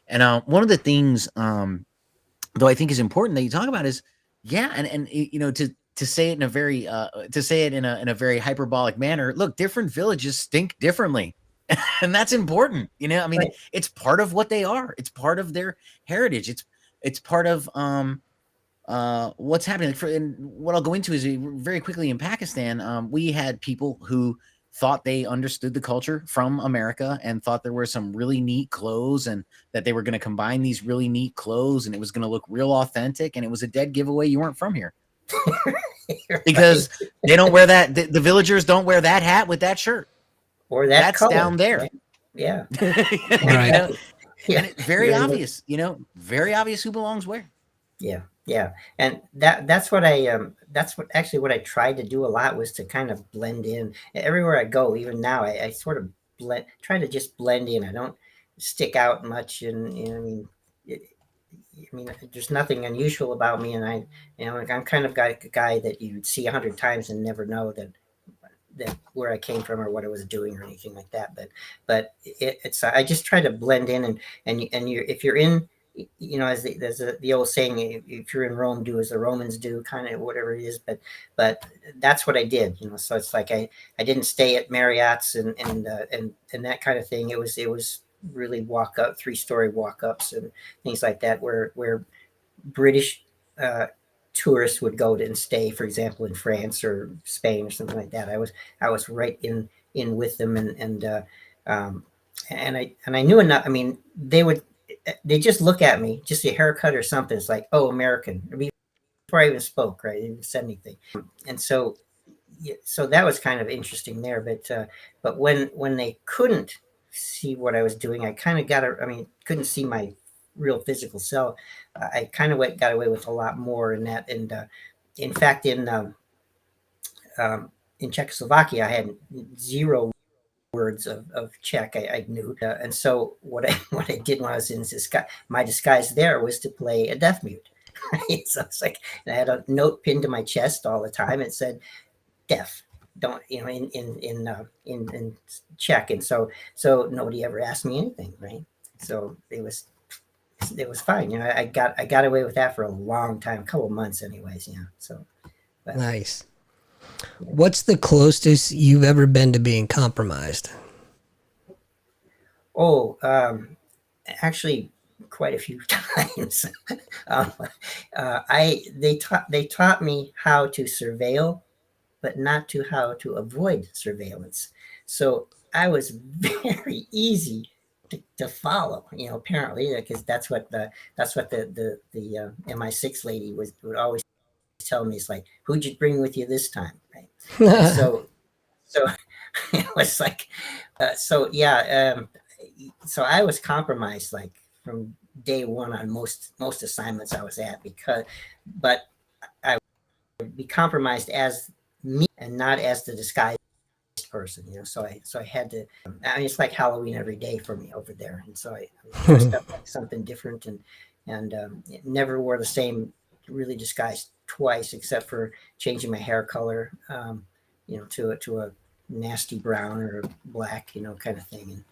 B: And one of the things, though, I think is important that you talk about is, and to say it in a very in a very hyperbolic manner. Look, different villages stink differently. And that's important. I mean, right. It's part of what they are. It's part of their heritage. It's part of what's happening. And what I'll go into is very quickly in Pakistan, we had people who thought they understood the culture from America and thought there were some really neat clothes, and that they were going to combine these really neat clothes, and it was going to look real authentic. And it was a dead giveaway you weren't from here. Because they don't wear that. The villagers don't wear that hat with that shirt.
C: Or that's color,
B: down there.
C: Right? Yeah.
A: Right.
B: And it's very obvious, very obvious who belongs where.
C: Yeah. And that's what what I tried to do a lot, was to kind of blend in everywhere I go. Even now, I sort of try to just blend in. I don't stick out much, and I mean, there's nothing unusual about me, and I'm kind of a guy that you'd see 100 times and never know that where I came from or what I was doing or anything like that. But it's I just try to blend in, and if you're in, as there's the old saying, if you're in Rome, do as the Romans do, kind of whatever it is. But that's what I did, So it's like I didn't stay at Marriott's and that kind of thing. It was really 3-story walk-ups and things like that, where British tourists would go to and stay, for example, in France or Spain or something like that. I was right in with them, and I knew enough. I mean, they just look at me, just a haircut or something. It's like, oh, American, before I even spoke, right? They didn't say anything. And so that was kind of interesting there. But when they couldn't see what I was doing, I kind of couldn't see my real physical self. I kind of got away with a lot more in that. And in fact, in Czechoslovakia, I had 0 words of Czech I knew. And so what I did when I was in my disguise there was to play a deaf mute. Right? So it's like, I had a note pinned to my chest all the time. It said, deaf, don't in Czech, and so nobody ever asked me anything, right? So it was fine. I got away with that for a long time, a couple of months, anyways. So but,
A: Nice. What's the closest you've ever been to being compromised?
C: Oh, actually, quite a few times. um, they taught me how to surveil, but not to how to avoid surveillance. So I was very easy to follow. Apparently, because that's what the MI6 lady would always tell me. It's like, who'd you bring with you this time, right? And so it was like, so yeah. So I was compromised like from day one on most assignments I was at, but I would be compromised as me and not as the disguised person. So I had to. I mean, it's like Halloween every day for me over there, and so I dressed up like something different, and never wore the same really disguised twice, except for changing my hair color, to a nasty brown or black, kind of thing,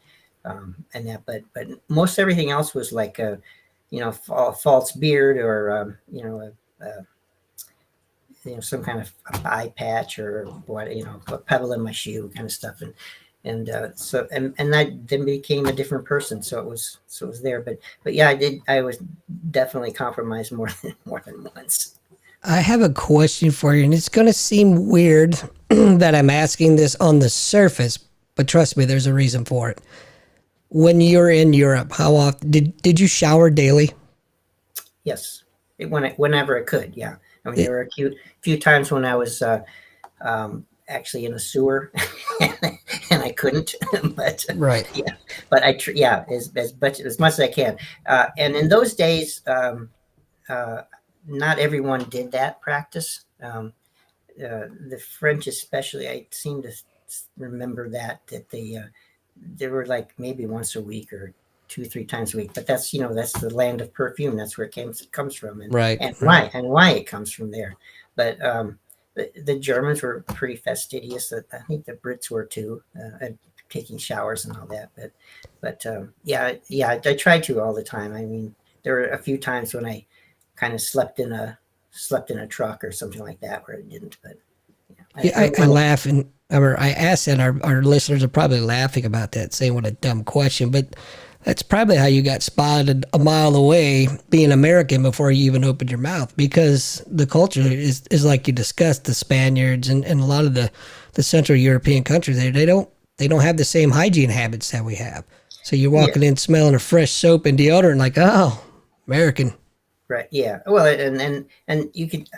C: and that. But most everything else was like a, false beard or some kind of eye patch or what, a pebble in my shoe kind of stuff, and that then became a different person. So it was there, but yeah, I was definitely compromised more than once.
A: I have a question for you, and it's going to seem weird that I'm asking this on the surface, but trust me, there's a reason for it. When you're in Europe, how often did you shower daily?
C: Yes, whenever I could. Yeah, I mean, there were a few times when I was actually in a sewer, and I couldn't. But
A: right,
C: yeah, but as much as I can. And in those days, not everyone did that practice. The French, especially, I seem to remember that they were like maybe once a week or 2-3 times a week. But that's the land of perfume. That's where it comes from, and
A: right,
C: and
A: right.
C: why it comes from there. But the Germans were pretty fastidious. I think the Brits were too, taking showers and all that. But yeah, I tried to all the time. I mean, there were a few times when I kind of slept in a truck or something like that where I didn't. But
A: I laugh, and I asked that our listeners are probably laughing about that, saying what a dumb question, but that's probably how you got spotted a mile away being American before you even opened your mouth, because the culture is like you discussed, the Spaniards and a lot of the Central European countries, they don't have the same hygiene habits that we have. So you're walking in smelling of fresh soap and deodorant like, oh, American.
C: Right. Yeah. Well, and you could,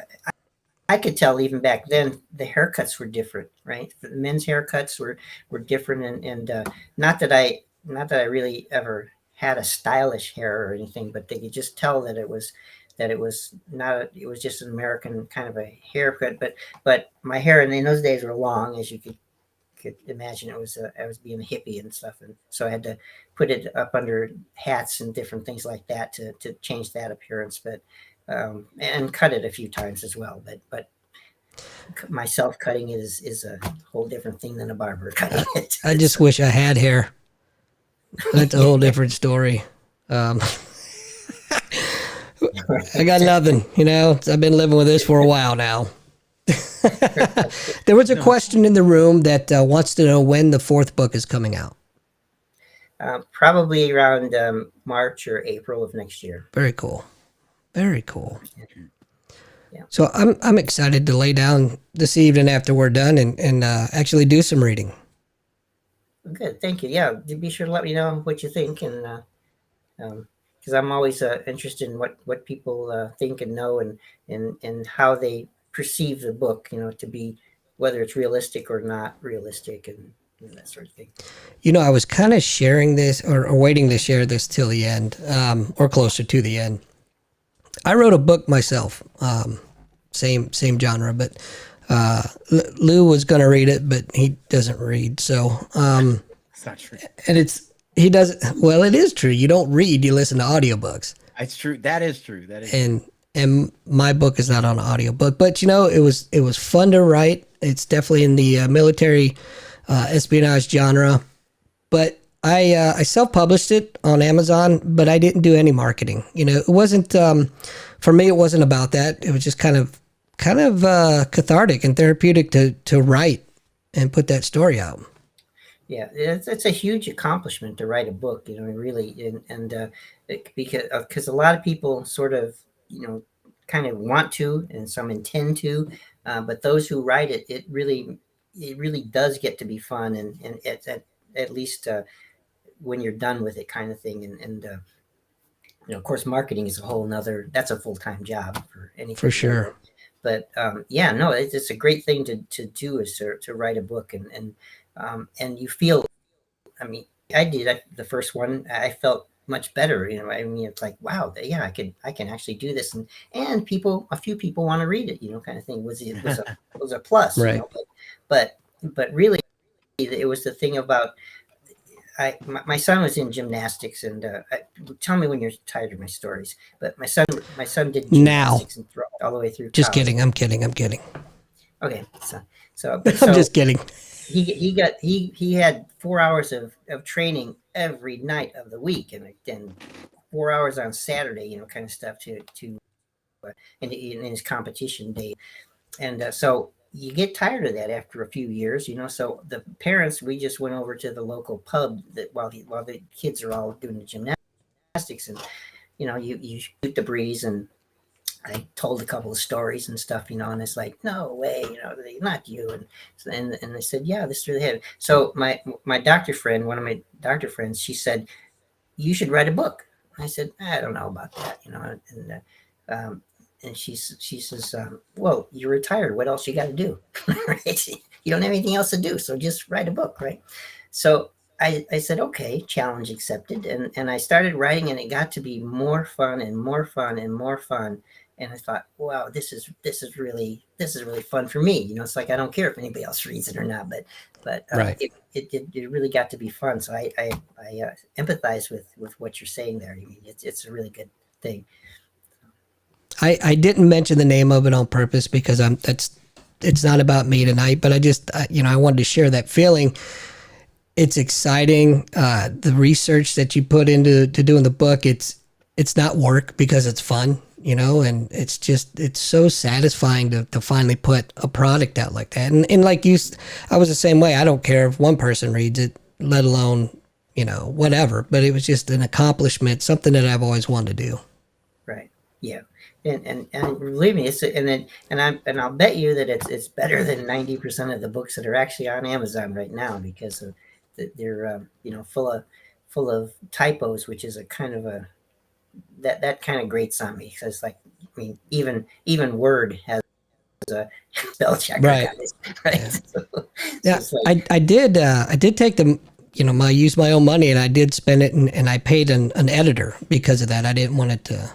C: I could tell even back then the haircuts were different, right? The men's haircuts were different, and not that I really ever had a stylish hair or anything, but they could just tell that it was not it was just an American kind of a haircut. But my hair in those days were long, as you could imagine. I was being a hippie and stuff, and so I had to put it up under hats and different things like that to change that appearance, but and cut it a few times as well. But myself cutting it is a whole different thing than a barber cutting it.
A: I just wish I had hair. That's a whole different story. I got nothing, I've been living with this for a while now. There was a question in the room that wants to know when the 4th book is coming out.
C: Probably around March or April of next year.
A: Very cool. Very cool.
C: Yeah.
A: So I'm excited to lay down this evening after we're done and actually do some reading.
C: Good, thank you. Yeah, be sure to let me know what you think, and because I'm always interested in what people think and know, and how they perceive the book, to be, whether it's realistic or not realistic, and that sort of thing.
A: I was kind of sharing this or waiting to share this till the end, or closer to the end. I wrote a book myself, same genre, but Lou was going to read it, but he doesn't read. So,
B: it's not true.
A: And he doesn't. Well, it is true. You don't read, you listen to audiobooks.
B: It's true. That is true.
A: and my book is not on audiobook, but it was fun to write. It's definitely in the military espionage genre, but I self-published it on Amazon, but I didn't do any marketing. It wasn't for me. It wasn't about that. It was just kind of cathartic and therapeutic to write and put that story out.
C: Yeah, it's a huge accomplishment to write a book. Really, and because a lot of people sort of kind of want to, and some intend to, but those who write it, it really does get to be fun, and at least when you're done with it, kind of thing. And of course, marketing is that's a full-time job for anything.
A: For sure.
C: But no, it's a great thing to do, is to write a book, and you feel. I mean, I did the first one. I felt much better. It's like, wow, yeah, I can actually do this, and a few people want to read it. Kind of thing. It was a plus.
A: Right.
C: But really, it was the thing about. My son was in gymnastics, and tell me when you're tired of my stories. But my son did gymnastics and all the way through.
A: Just
C: college.
A: kidding. I'm kidding.
C: Okay, so
A: I'm just kidding.
C: He had 4 hours of training every night of the week, and then 4 hours on Saturday, kind of stuff to in his competition day, and so. You get tired of that after a few years, so the parents, we just went over to the local pub while the kids are all doing the gymnastics, and you shoot the breeze, and I told a couple of stories and stuff, and it's like, no way, not you, and they said, yeah, this really happened. So my doctor friend, one of my doctor friends, she said, you should write a book. I said, I don't know about that, and she says, well, you're retired. What else you got to do? Right? You don't have anything else to do, so just write a book, right? So I said, okay, challenge accepted. And I started writing, and it got to be more fun and more fun and more fun. And I thought, wow, this is really fun for me. It's like, I don't care if anybody else reads it or not, but
A: right.
C: it really got to be fun. So I empathize with what you're saying there. I mean, it's a really good thing.
A: I didn't mention the name of it on purpose because it's not about me tonight, but I wanted to share that feeling. It's exciting. The research that you put into doing the book, it's not work because it's fun, and it's so satisfying to finally put a product out like that. And like I was the same way. I don't care if one person reads it, let alone, whatever, but it was just an accomplishment, something that I've always wanted to do.
C: Right. Yeah. And believe me, I'll bet you that it's better than 90% of the books that are actually on Amazon right now, because they're full of typos, which is a kind of that kind of grates on me, because even Word has a spell checker,
A: right?
C: Right.
A: Yeah, like, I did take the. I used my own money, and I did spend it, and I paid an editor because of that. I didn't want it to.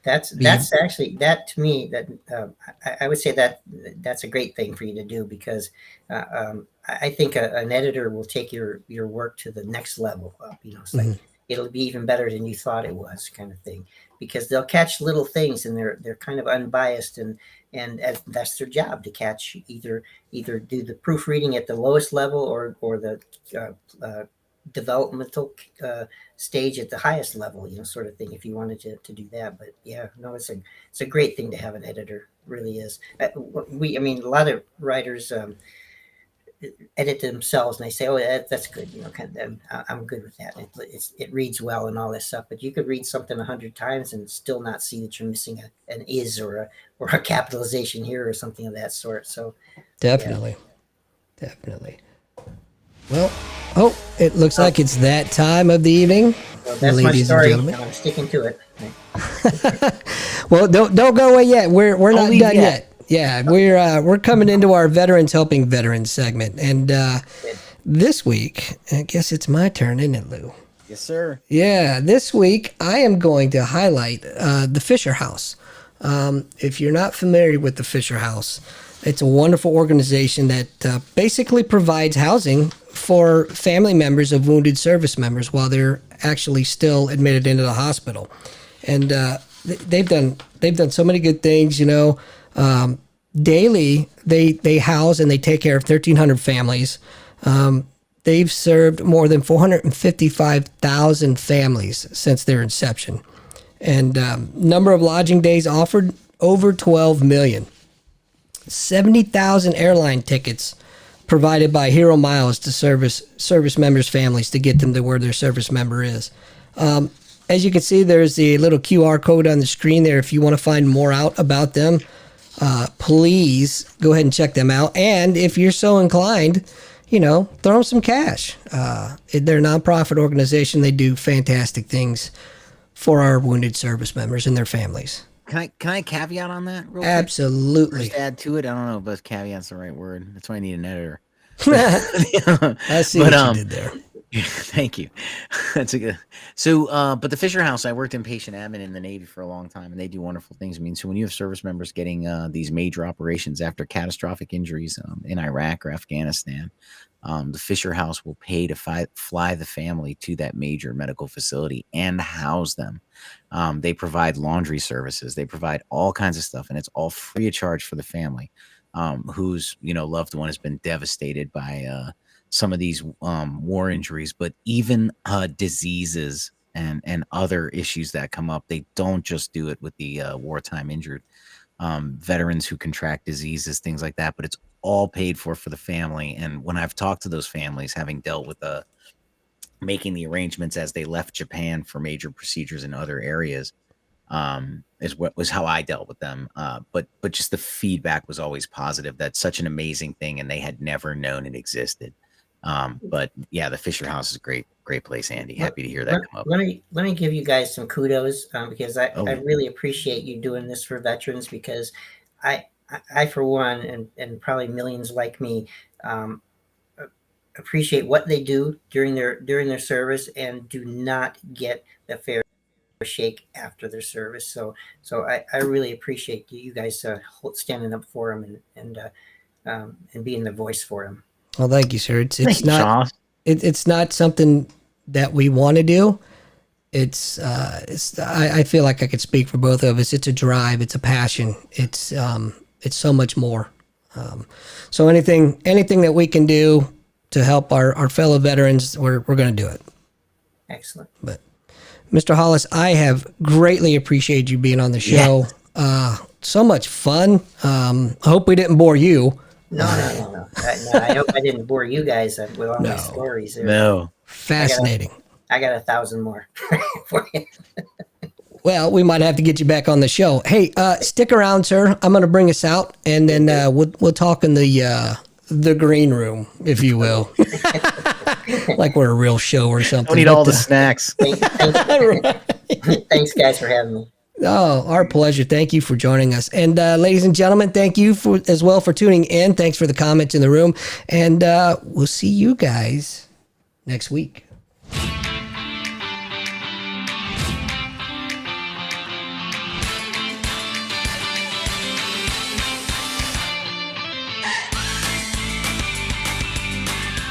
C: That's actually, that to me, that I would say that's a great thing for you to do, because I think an editor will take your work to the next level up. It's like, it'll be even better than you thought it was, kind of thing, because they'll catch little things, and they're kind of unbiased, and that's their job, to catch, either do the proofreading at the lowest level or the developmental stage at the highest level, sort of thing, if you wanted to do that. But yeah, no, it's a great thing to have an editor, really is. A lot of writers edit themselves, and they say, oh, that's good, kind of, I'm good with that. It reads well and all this stuff, but you could read something 100 times and still not see that you're missing an is or a capitalization here or something of that sort. So
A: definitely. Well, it looks like it's that time of the evening.
C: Well, that's my story, and I'm sticking to it.
A: Well, don't go away yet. We're not done yet. Yeah, we're coming into our Veterans Helping Veterans segment, and this week, I guess it's my turn, isn't it, Lou?
B: Yes, sir.
A: Yeah, this week I am going to highlight the Fisher House. If you're not familiar with the Fisher House, it's a wonderful organization that basically provides housing for family members of wounded service members while they're actually still admitted into the hospital. And they've done so many good things. Daily they house and they take care of 1,300 families. They've served more than 455,000 families since their inception, and number of lodging days offered over 12 million. 70,000 airline tickets provided by Hero Miles to service members' families to get them to where their service member is. As you can see, there's the little QR code on the screen there. If you want to find more out about them, please go ahead and check them out. And if you're so inclined, throw them some cash. They're a nonprofit organization. They do fantastic things for our wounded service members and their families.
B: Can I caveat on that real quick?
A: Absolutely.
B: Just add to it. I don't know if caveat's the right word. That's why I need an editor.
A: I see what you did there.
B: Thank you. That's a good. So, but the Fisher House, I worked in patient admin in the Navy for a long time, and they do wonderful things. I mean, so when you have service members getting these major operations after catastrophic injuries in Iraq or Afghanistan, the Fisher House will pay to fly the family to that major medical facility and house them. They provide laundry services. They provide all kinds of stuff, and it's all free of charge for the family whose loved one has been devastated by some of these war injuries, but even diseases and other issues that come up. They don't just do it with the wartime injured veterans who contract diseases, things like that, but it's all paid for the family. And when I've talked to those families, having dealt with making the arrangements as they left Japan for major procedures in other areas, is what was how I dealt with them. But just the feedback was always positive. That's such an amazing thing, and they had never known it existed. But yeah, the Fisher House is a great place, Andy. Happy to hear that come up.
C: Let me give you guys some kudos because I really appreciate you doing this for veterans, because I for one, and probably millions like me, appreciate what they do during their service and do not get the fair shake after their service. So I really appreciate you guys standing up for them and being the voice for them.
A: Well, thank you, sir. It's not something that we want to do. I feel like I could speak for both of us. It's a drive. It's a passion. It's so much more. So anything that we can do to help our fellow veterans, we're going to do it.
C: Excellent.
A: But Mr. Hollis, I have greatly appreciated you being on the show. Yeah. So much fun. I hope we didn't bore you.
C: No. I hope I didn't bore you guys with all my stories.
B: No.
A: Fascinating.
C: I got 1,000 more for you.
A: Well, we might have to get you back on the show. Hey, stick around, sir. I'm going to bring us out, and then we'll talk in the green room, if you will. Like we're a real show or something.
B: Don't eat all the snacks.
C: Thanks, guys, for having me.
A: Oh, our pleasure. Thank you for joining us. And ladies and gentlemen, thank you as well for tuning in. Thanks for the comments in the room. And we'll see you guys next week.